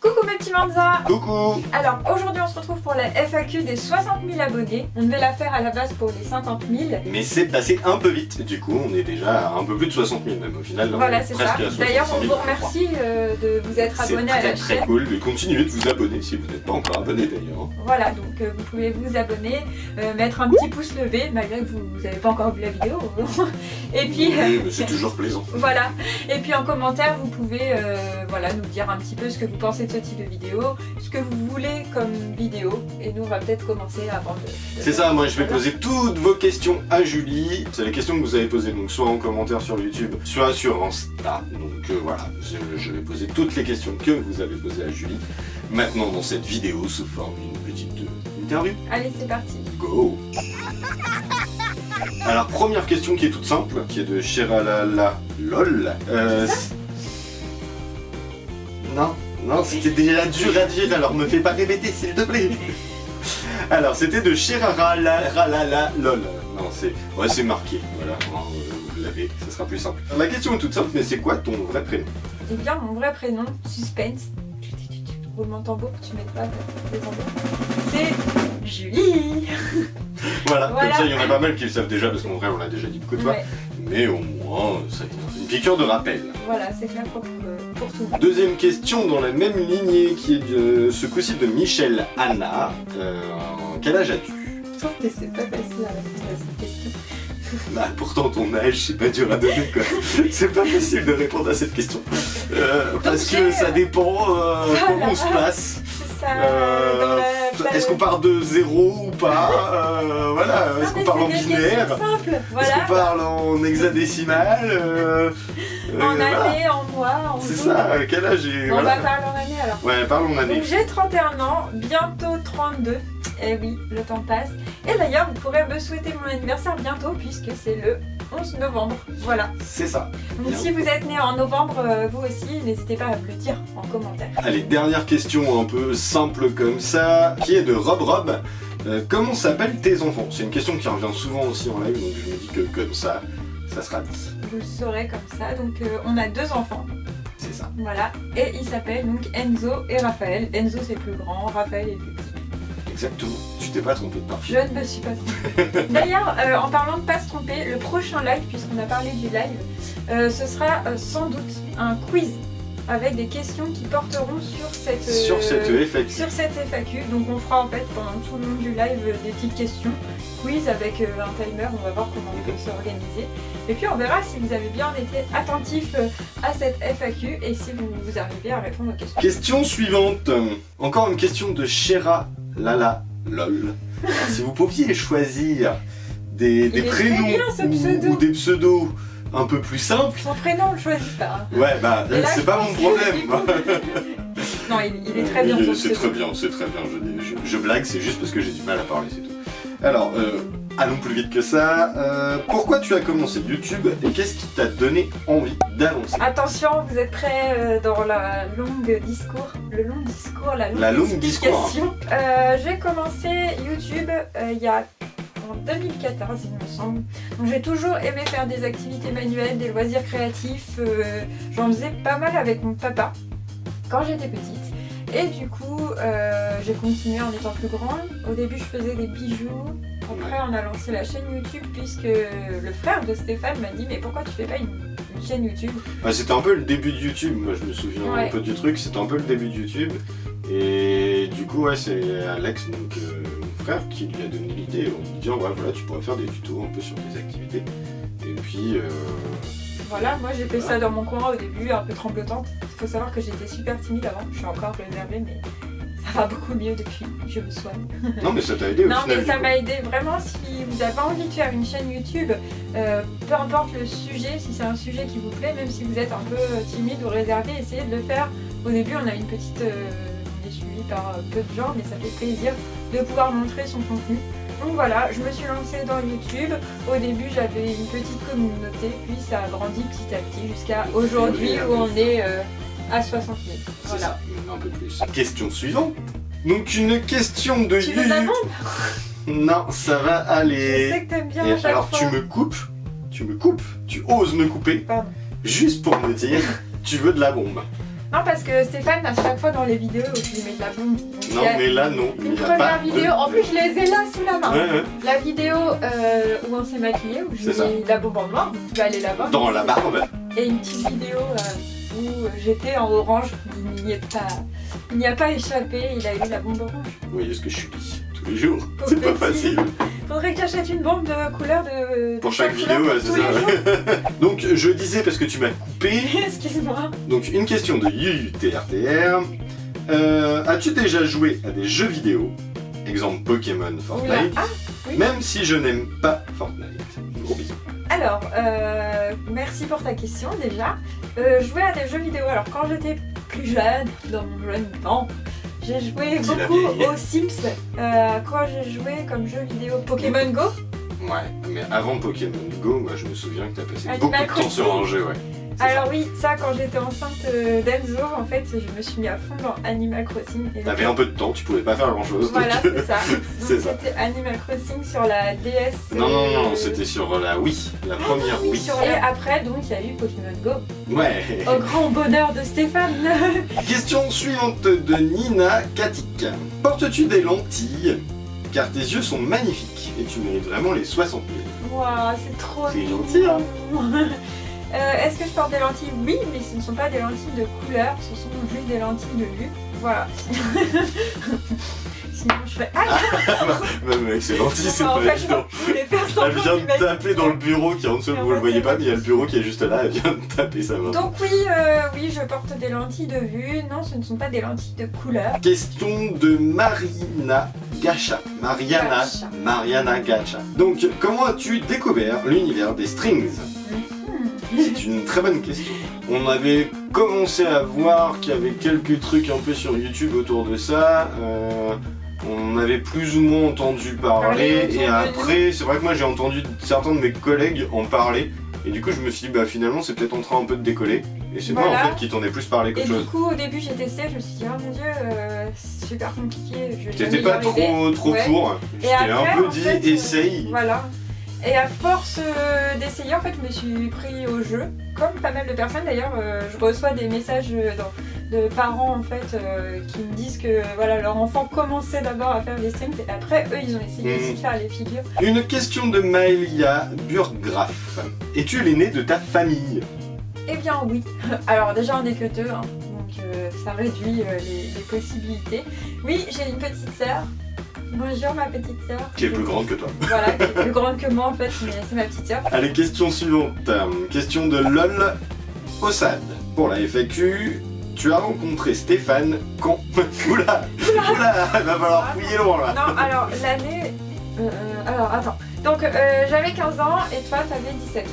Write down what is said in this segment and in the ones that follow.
Coucou mes petits Manza. Coucou. Alors aujourd'hui on se retrouve pour la FAQ des 60 000 abonnés. On devait la faire à la base pour les 50 000. Mais c'est passé un peu vite. Du coup on est déjà à un peu plus de 60 000 même au final. Voilà c'est ça. D'ailleurs on vous 000, remercie de vous être abonné à la chaîne. C'est très cool. Et continuez de vous abonner si vous n'êtes pas encore abonné d'ailleurs. Voilà donc vous pouvez vous abonner, mettre un petit pouce levé malgré que vous n'avez pas encore vu la vidéo. Et puis oui, mais c'est toujours plaisant. Voilà. Et puis en commentaire vous pouvez voilà, nous dire un petit peu ce que vous pensez de ce type de vidéo, ce que vous voulez comme vidéo, et nous on va peut-être commencer avant de c'est ça, moi je vais poser toutes vos questions à Julie. C'est les questions que vous avez posées, donc soit en commentaire sur YouTube, soit sur Insta. Donc voilà, je vais poser toutes les questions que vous avez posées à Julie maintenant dans cette vidéo sous forme d'une petite interview. Allez c'est parti. Go. Alors première question qui est toute simple, qui est de Shiralala LOL. Non, c'était déjà dur à dire, alors me fais pas répéter s'il te plaît. Alors c'était de Shiralala LOL. Non, c'est marqué, voilà, vous l'avez, ça sera plus simple. La question est toute simple, mais c'est quoi ton vrai prénom? Eh bien mon vrai prénom, suspense. Roulement de tambour, tu mets pas des tambours. C'est Julie. Voilà, comme ça il y en a pas mal qui le savent déjà, parce qu'en vrai on l'a déjà dit beaucoup de fois. Ouais. Mais au moins, ça une piqûre de rappel. Voilà, c'est clair pour tout. Deuxième question dans la même lignée qui est de ce coup-ci de Michel Anna. Quel âge as-tu? Je trouve que c'est pas facile à répondre à cette question. Bah pourtant ton âge c'est pas dur à donner quoi. C'est pas facile de répondre à cette question. Parce que ça dépend comment on se place. C'est ça. Est-ce qu'on part de 0 ou pas? Voilà. Est-ce qu'on parle en binaire? Voilà. Est-ce qu'on parle en hexadécimal? En année, en mois, en c'est jour. ça, quel âge est... On voilà. va parler en année alors. Ouais, parle en année. Donc j'ai 31 ans, bientôt 32. Eh oui, le temps passe. Et d'ailleurs, vous pourrez me souhaiter mon anniversaire bientôt puisque c'est le 11 novembre. Voilà. C'est ça. Donc si vous êtes né en novembre, vous aussi, n'hésitez pas à me le dire en commentaire. Allez, dernière question un peu simple comme ça, qui est de Rob. Comment s'appellent tes enfants? C'est une question qui revient souvent aussi en live, donc je me dis que comme ça sera dit. Vous le saurez comme ça. Donc on a 2 enfants. C'est ça. Voilà. Et ils s'appellent donc Enzo et Raphaël. Enzo c'est le plus grand, Raphaël est le plus petit. Exactement. Tu t'es pas trompé de partie. Je ne me suis pas trompée. D'ailleurs, en parlant de pas se tromper, le prochain live, puisqu'on a parlé du live, ce sera sans doute un quiz avec des questions qui porteront sur cette FAQ. Sur cette FAQ. Donc on fera en fait pendant tout le long du live des petites questions, quiz avec un timer, on va voir comment on peut s'organiser. Et puis on verra si vous avez bien été attentifs à cette FAQ et si vous arrivez à répondre aux questions. Question suivante. Encore une question de Shera Lala LOL. Si vous pouviez choisir des prénoms ou des pseudos un peu plus simples. Son prénom on le choisit pas. Ouais bah c'est pas mon problème. Non il est très bien. C'est très bien, c'est très bien. Je blague, c'est juste parce que j'ai du mal à parler, c'est tout. Alors, allons plus vite que ça. Pourquoi tu as commencé YouTube et qu'est-ce qui t'a donné envie d'avancer? Attention, vous êtes prêts dans la longue discours, la longue explication. J'ai commencé YouTube il y a en 2014 il me semble. Donc j'ai toujours aimé faire des activités manuelles, des loisirs créatifs. J'en faisais pas mal avec mon papa quand j'étais petite. Et du coup, j'ai continué en étant plus grande. Au début, je faisais des bijoux. Après, on a lancé la chaîne YouTube puisque le frère de Stéphane m'a dit « Mais pourquoi tu fais pas une chaîne YouTube ?» Bah, c'était un peu le début de YouTube. Moi, je me souviens un peu du truc. C'était un peu le début de YouTube. Et du coup, ouais, c'est Alex, donc mon frère, qui lui a donné l'idée en lui disant « Ouais, voilà, tu pourrais faire des tutos un peu sur des activités. » Et puis... Voilà, moi j'ai fait ça dans mon coin au début, un peu tremblotante. Il faut savoir que j'étais super timide avant, je suis encore réservée, mais ça va beaucoup mieux depuis, je me soigne. Non mais ça t'a aidé au final. Non mais ça m'a aidé vraiment. Si vous avez envie de faire une chaîne YouTube, peu importe le sujet, si c'est un sujet qui vous plaît, même si vous êtes un peu timide ou réservé, essayez de le faire. Au début on a une petite... on est suivi par peu de gens, mais ça fait plaisir de pouvoir montrer son contenu. Donc voilà, je me suis lancée dans YouTube. Au début, j'avais une petite communauté, puis ça a grandi petit à petit jusqu'à aujourd'hui où on est à 60 000. C'est ça, un peu plus. Question suivante. Donc une question de Tu veux de la bombe? Non, ça va aller. Je sais que t'aimes bien à chaque alors fois. tu oses me couper, Pardon. juste pour me dire, tu veux de la bombe. Non, parce que Stéphane, à chaque fois dans les vidéos, tu lui mets de la bombe. Donc, Non, mais là, non. Une première vidéo, en plus je les ai là sous la main. Ouais. La vidéo où on s'est maquillé, où j'ai mis la bombe en noir, vous pouvez aller la voir. Dans la barbe. Et une petite vidéo où j'étais en orange, il n'y a pas échappé, il a eu la bombe orange. Vous voyez ce que je suis tous les jours. Pauvre C'est pas petit. facile. Faudrait que j'achète une bombe de couleur de... Pour chaque vidéo, ouais, c'est ça. Donc je disais, parce que tu m'as coupé, Excuse-moi. donc une question de YuTRTR. As-tu déjà joué à des jeux vidéo, exemple Pokémon, Fortnite, Oula. Ah, oui. même si je n'aime pas Fortnite? Gros bisous. Alors, merci pour ta question déjà. Jouer à des jeux vidéo, alors quand j'étais plus jeune, dans mon jeune temps, j'ai joué Dis la beaucoup vieille. aux Sims. Quand j'ai joué comme jeu vidéo Pokémon Go, Ouais, mais avant Pokémon Go, moi je me souviens que t'as passé Animal beaucoup de temps Crossing. sur un jeu, ouais. C'est alors oui, ça quand j'étais enceinte d'Enzo, en fait, je me suis mis à fond dans Animal Crossing. Et T'avais un peu de temps, tu pouvais pas faire grand chose. Voilà, donc... c'est ça. C'est Donc ça. c'était Animal Crossing sur la DS. Non, c'était sur la Wii, la première Oui, Wii. Et après, donc, il y a eu Pokémon Go. Ouais. Au grand bonheur de Stéphane. Question suivante de Nina Katik. Portes-tu des lentilles? Car tes yeux sont magnifiques et tu mérites vraiment les 60 000. Waouh, c'est trop C'est mignon. gentil, hein. Est-ce que je porte des lentilles? Oui, mais ce ne sont pas des lentilles de couleur, ce sont juste des lentilles de vue. Voilà. Sinon je ferais... Même avec ces lentilles, c'est en pas fait, évident. je voulais faire Elle semblant vient de d'imaginer. taper dans le bureau qui est en dessous, vous le voyez pas, mais il y a le bureau qui est juste là, elle vient de taper sa main. Donc oui, oui, je porte des lentilles de vue. Non, ce ne sont pas des lentilles de couleur. Question de Marina Gacha. Gacha. Mariana Gacha. Donc, comment as-tu découvert l'univers des strings? C'est une très bonne question. On avait commencé à voir qu'il y avait quelques trucs un peu sur YouTube autour de ça. On avait plus ou moins entendu parler. Et après, c'est vrai que moi j'ai entendu certains de mes collègues en parler. Et du coup, je me suis dit, bah finalement, c'est peut-être en train un peu de décoller. Et c'est moi Voilà. en fait qui t'en ai plus parlé Et qu'autre du chose. coup, au début, j'ai testé, je me suis dit, oh mon dieu, c'est super compliqué. Je vais T'étais jamais y pas arriver. trop Ouais. pour. Je Et t'ai après, un peu en dit, fait, essaye. Voilà. Et à force d'essayer, en fait, je me suis pris au jeu. Comme pas mal de personnes, d'ailleurs, je reçois des messages de parents, en fait, qui me disent que voilà, leur enfant commençait d'abord à faire des strings et après, eux, ils ont essayé aussi de faire les figures. Une question de Maëlia Burgraff. Es-tu l'aîné de ta famille? Eh bien, oui. Alors, déjà, on n'est que deux, hein, donc ça réduit les possibilités. Oui, j'ai une petite sœur. Bonjour, ma petite sœur. Qui est plus grande que toi. Voilà, qui est plus grande que moi, en fait, mais c'est ma petite sœur. Allez, question suivante. Question de LOL Ossad. Pour la FAQ, tu as rencontré Stéphane quand... Oula, il va falloir fouiller loin là. Non, alors l'année. Alors attends. Donc j'avais 15 ans et toi t'avais 17.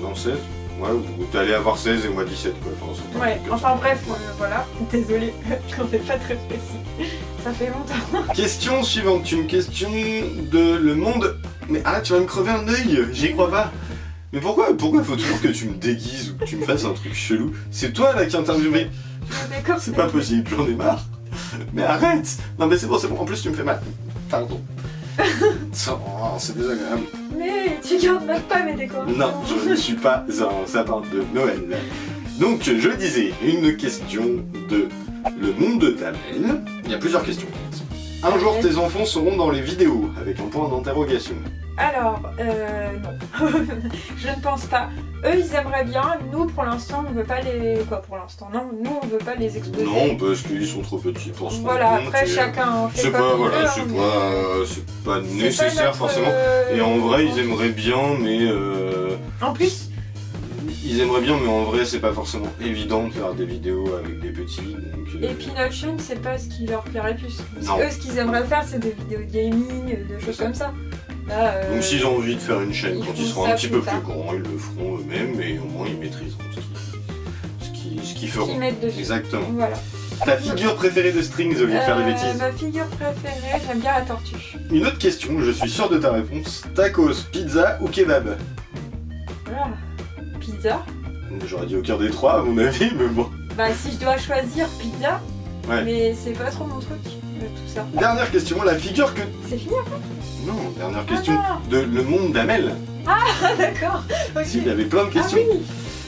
Non, 16. Ouais, ou t'allais avoir 16 et moi 17 quoi. Enfin, c'est pas un Ouais, truc comme enfin bref, voilà. Désolée, je n'en ai pas très précis. Ça fait longtemps. ça. Question suivante. Une question de Le Monde. Mais ah, tu vas me crever un œil. J'y crois pas. Mais pourquoi faut toujours que tu me déguises ou que tu me fasses un truc chelou? C'est toi là qui interviewé. C'est pas possible, j'en ai marre. Mais arrête. Non mais c'est bon. En plus tu me fais mal. Pardon. Oh, c'est désagréable. Mais tu gardes même pas mes décorations. Non, je ne suis pas un sapin de Noël. Donc je disais, une question de Le Monde de Tamel. Il y a plusieurs questions. Un jour tes enfants seront dans les vidéos avec un point d'interrogation. Alors, non. Je ne pense pas. Eux, ils aimeraient bien. Nous, pour l'instant, on ne veut pas les... Quoi, pour l'instant? Non, nous, on ne veut pas les exposer. Non, parce qu'ils sont trop petits pour se rendre Voilà, compte, après, et, chacun fait c'est comme pas, il voilà, veut, c'est hein, pas mais nécessaire c'est pas notre, forcément. Et en vrai, ils aimeraient bien, mais En plus, ils aimeraient bien, mais en vrai, c'est pas forcément évident de faire des vidéos avec des petits. Donc, et puis notre chaîne, c'est pas ce qui leur plairait le plus. Parce Non. que eux, ce qu'ils aimeraient faire, c'est des vidéos de gaming, de choses comme ça. Là, Donc s'ils ont envie de faire une chaîne ils quand font ils seront ça un petit peu plus plus tard. grands, ils le feront eux-mêmes, et au moins ils maîtriseront ce qu'ils Qu'ils feront. mettent dessus. Exactement. Voilà. Ta figure préférée de Strings au lieu de faire des bêtises? Ma figure préférée, j'aime bien la tortue. Une autre question, je suis sûr de ta réponse. Tacos, pizza ou kebab? Ah, pizza. J'aurais dit au cœur des trois à mon avis, mais bon. Bah si je dois choisir pizza, Ouais. mais c'est pas trop mon truc, tout ça. Dernière question, la figure que... C'est fini après? Non, dernière question non. de Le Monde d'Amel. Ah d'accord, ok. Si, il y avait plein de Ah questions. oui.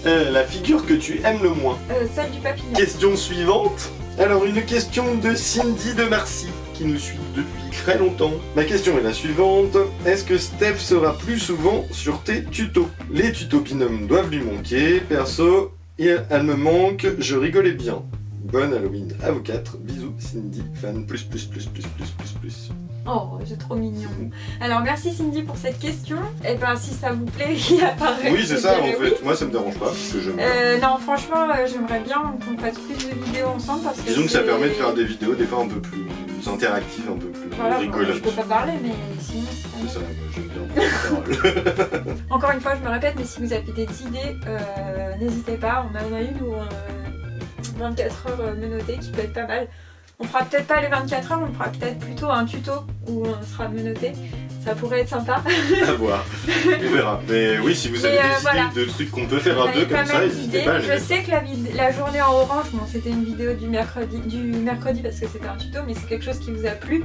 La figure que tu aimes le moins. Celle du papillon. Question suivante. Alors une question de Cindy de Marcy, qui nous suit depuis très longtemps. Ma question est la suivante. Est-ce que Steph sera plus souvent sur tes tutos? Les tutos binômes doivent lui manquer. Perso, elle me manque, je rigolais bien. Bonne Halloween à vous 4. Bisous Cindy, fan plus. Oh, c'est trop mignon. Alors merci Cindy pour cette question. Et ben si ça vous plaît, il apparaît. Oui c'est ça en fait, moi ça me dérange pas parce que j'aime bien. Non franchement j'aimerais bien qu'on fasse plus de vidéos ensemble parce que disons que ça permet de faire des vidéos des fois un peu plus interactives, un peu plus rigolotes. Je peux pas parler mais sinon c'est ça, j'aime bien prendre la parole. Encore une fois je me répète, mais si vous avez des idées, n'hésitez pas, on en a une où 24 heures menottées qui peut être pas mal. On fera peut-être pas les 24 heures, on fera peut-être plutôt un tuto où on sera menotté. Ça pourrait être sympa. À voir, on verra. Mais oui, si vous avez des idées de trucs qu'on peut faire à deux comme ça, n'hésitez pas à les Je sais que la journée en orange, bon, c'était une vidéo du mercredi parce que c'était un tuto, mais c'est quelque chose qui vous a plu.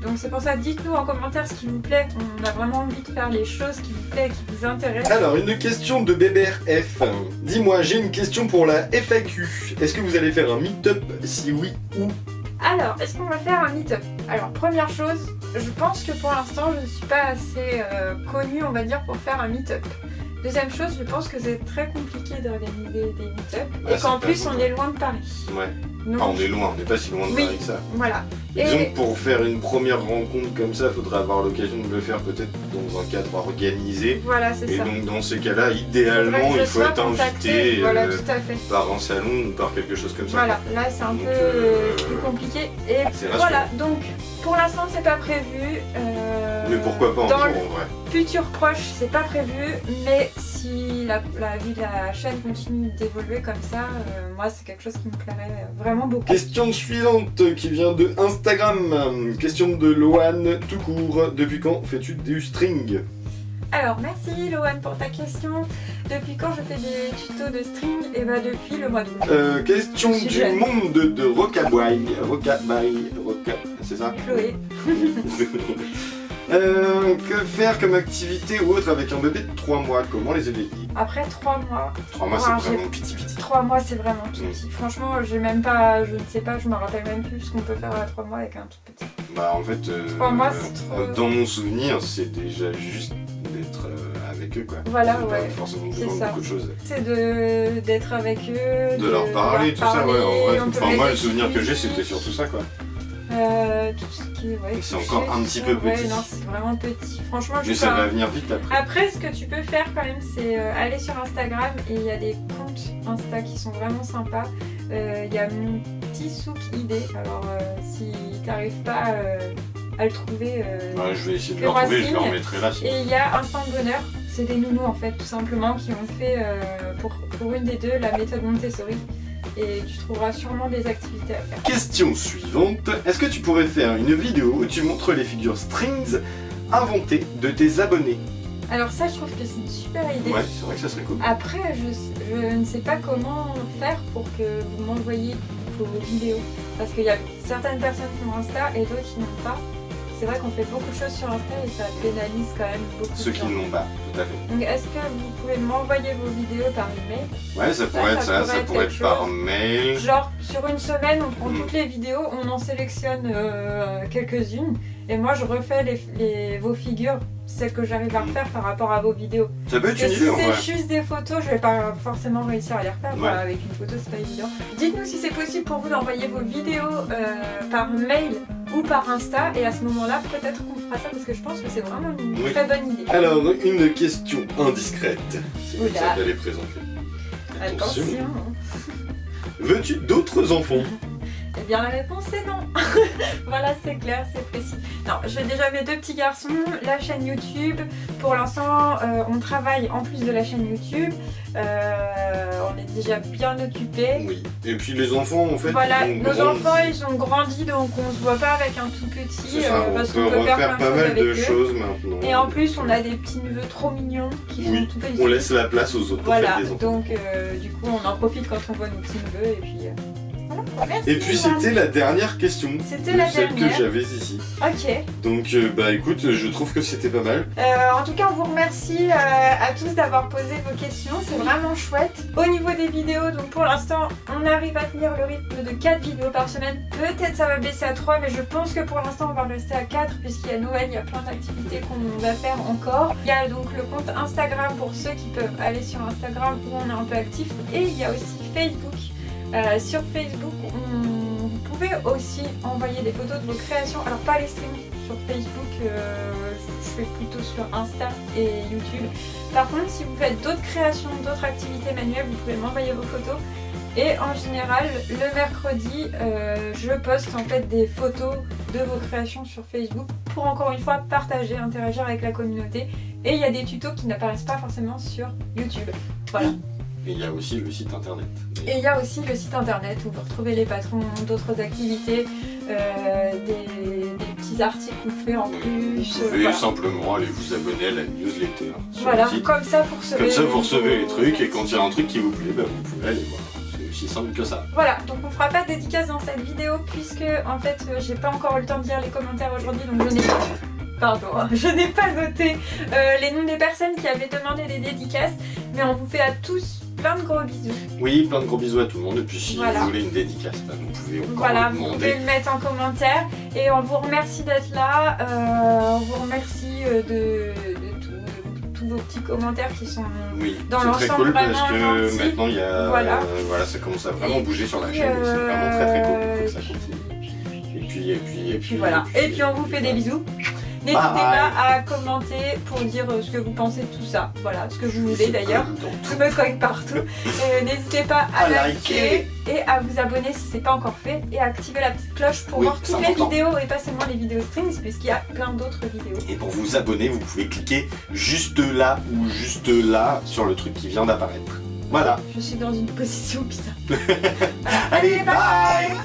Donc c'est pour ça, dites-nous en commentaire ce qui vous plaît. On a vraiment envie de faire les choses qui vous plaisent, qui vous intéressent. Alors, une question de BBRF. Dis-moi, j'ai une question pour la FAQ. Est-ce que vous allez faire un meet-up? Si oui, où? Alors, est-ce qu'on va faire un meet-up? Alors, première chose, je pense que pour l'instant, je ne suis pas assez connue, on va dire, pour faire un meet-up. Deuxième chose, je pense que c'est très compliqué d'organiser des meet-up et qu'en plus, on est loin de Paris. Ouais. Donc, on est loin, on n'est pas si loin de Paris que ça. Voilà. Disons que pour faire une première rencontre comme ça, il faudrait avoir l'occasion de le faire peut-être dans un cadre organisé. Voilà, c'est ça. Et donc dans ces cas-là, idéalement, il faut être invité par un salon ou par quelque chose comme ça. Voilà, là c'est un peu plus compliqué. Et voilà, donc pour l'instant c'est pas prévu. Mais pourquoi pas un jour en vrai? Futur proche, c'est pas prévu, mais si la chaîne continue d'évoluer comme ça, moi c'est quelque chose qui me plairait vraiment beaucoup. Question suivante qui vient de Instagram. Question de Loane tout court. Depuis quand fais-tu du string? Alors merci Loane pour ta question. Depuis quand je fais des tutos de string? Et bah depuis le mois d'août. Question du monde de Rocaboy. C'est ça? Chloé. Que faire comme activité ou autre avec un bébé de 3 mois? Comment les éveiller? Après 3 mois. 3 mois c'est vraiment petit. 3 mois c'est vraiment tout petit. Franchement, j'ai même pas, je ne sais pas, je me rappelle même plus ce qu'on peut faire à 3 mois avec un tout petit. Bah en fait, 3 mois c'est trop... dans mon souvenir, c'est déjà juste d'être avec eux quoi. Voilà, ouais. Pas forcément c'est ça. Beaucoup de choses. C'est d'être avec eux, de leur parler, tout ça, ouais. En vrai, enfin, moi le souvenir que j'ai c'était surtout ça quoi. Tout ce qui est... Ouais, c'est encore un petit peu petit. Ouais, non, c'est vraiment petit. Franchement, mais ça va venir vite après. Après, ce que tu peux faire quand même, c'est aller sur Instagram et il y a des comptes Insta qui sont vraiment sympas. Il y a mon petit souk idée. Alors, si t'arrives pas à le trouver, ouais, je vais essayer de le retrouver, je le remettrai là. Et il y a Instant Bonheur. C'est des nounous en fait, tout simplement, qui ont fait pour une des deux la méthode Montessori. Et tu trouveras sûrement des activités à faire. Question suivante. Est-ce que tu pourrais faire une vidéo où tu montres les figures strings inventées de tes abonnés? Alors ça, je trouve que c'est une super idée. Ouais, c'est vrai que ça serait cool. Après, je ne sais pas comment faire pour que vous m'envoyiez vos vidéos. Parce qu'il y a certaines personnes qui ont Insta et d'autres qui n'ont pas. C'est vrai qu'on fait beaucoup de choses sur Insta et ça pénalise quand même beaucoup de gens. Ceux qui ne l'ont pas, tout à fait. Donc est-ce que vous pouvez m'envoyer vos vidéos par email? Ouais, ça pourrait être ça, ça pourrait être par mail. Genre sur une semaine, on prend toutes les vidéos, on en sélectionne quelques-unes et moi je refais vos figures, celles que j'arrive à refaire par rapport à vos vidéos. Ça peut être une idée en vrai. Si c'est juste des photos, je vais pas forcément réussir à les refaire. Voilà, avec une photo, c'est pas évident. Dites-nous si c'est possible pour vous d'envoyer vos vidéos par mail ou par Insta et à ce moment-là, peut-être qu'on fera ça parce que je pense que c'est vraiment une très bonne idée. Alors, une question indiscrète. C'est comme ça qu'elle est présentée. Attention. Veux-tu d'autres enfants? Eh bien la réponse est non. Voilà, c'est clair, c'est précis. Non, j'ai déjà mes 2 petits garçons, la chaîne YouTube. Pour l'instant, on travaille en plus de la chaîne YouTube. On est déjà bien occupés. Oui. Et puis les enfants, en fait, voilà, nos enfants, ils ont grandi, donc on se voit pas avec un tout petit. Ça, parce qu'on peut refaire pas mal de choses maintenant. Et en plus, on a des petits neveux trop mignons qui sont tout petits. On laisse la place aux autres. Voilà, des enfants. donc du coup, on en profite quand on voit nos petits neveux et puis voilà. Merci. Et puis c'était la dernière question. C'était la celle dernière. que j'avais ici. Ok. Donc bah écoute, je trouve que c'était pas mal. En tout cas, on vous remercie à tous d'avoir posé vos questions, c'est vraiment chouette. Au niveau des vidéos, donc pour l'instant, on arrive à tenir le rythme de 4 vidéos par semaine. Peut-être ça va baisser à 3, mais je pense que pour l'instant, on va rester à 4 puisqu'il y a Noël, il y a plein d'activités qu'on va faire encore. Il y a donc le compte Instagram pour ceux qui peuvent aller sur Instagram où on est un peu actif. Et il y a aussi Facebook. Sur Facebook, vous pouvez aussi envoyer des photos de vos créations. Alors pas les streams sur Facebook, je fais plutôt sur Insta et YouTube. Par contre, si vous faites d'autres créations, d'autres activités manuelles, vous pouvez m'envoyer vos photos. Et en général, le mercredi, je poste en fait des photos de vos créations sur Facebook pour encore une fois partager, interagir avec la communauté. Et il y a des tutos qui n'apparaissent pas forcément sur YouTube. Voilà. Et il y a aussi le site internet. Et il y a aussi le site internet où vous retrouvez les patrons d'autres activités, des petits articles qu'on fait en plus. Vous pouvez simplement aller vous abonner à la newsletter. Voilà, sur le site. comme ça vous recevez les trucs et quand il y a un truc qui vous plaît, bah, vous pouvez aller voir. C'est aussi simple que ça. Voilà, donc on fera pas de dédicace dans cette vidéo puisque en fait j'ai pas encore eu le temps de lire les commentaires aujourd'hui, donc je n'ai pas noté les noms des personnes qui avaient demandé des dédicaces, mais on vous fait à tous plein de gros bisous. Oui, plein de gros bisous à tout le monde. Et puis si voilà. vous voulez une dédicace, bah, vous pouvez encore voilà, le demander. vous pouvez le mettre en commentaire. Et on vous remercie d'être là. On vous remercie de tous vos petits commentaires qui sont dans l'ensemble très cool vraiment parce que gentils. maintenant il y a voilà. Voilà, ça commence à vraiment bouger sur la chaîne. Et c'est vraiment très cool. Il faut que ça continue. Et puis voilà. Et puis on vous fait des bisous. N'hésitez pas à commenter pour dire ce que vous pensez de tout ça. Voilà, ce que vous voulez d'ailleurs. Je me cogne partout. N'hésitez pas à liker et à vous abonner si ce n'est pas encore fait. Et à activer la petite cloche pour voir toutes les vidéos et pas seulement les vidéos strings puisqu'il y a plein d'autres vidéos. Et pour vous abonner, vous pouvez cliquer juste là ou juste là sur le truc qui vient d'apparaître. Voilà. Je suis dans une position bizarre. Allez, bye.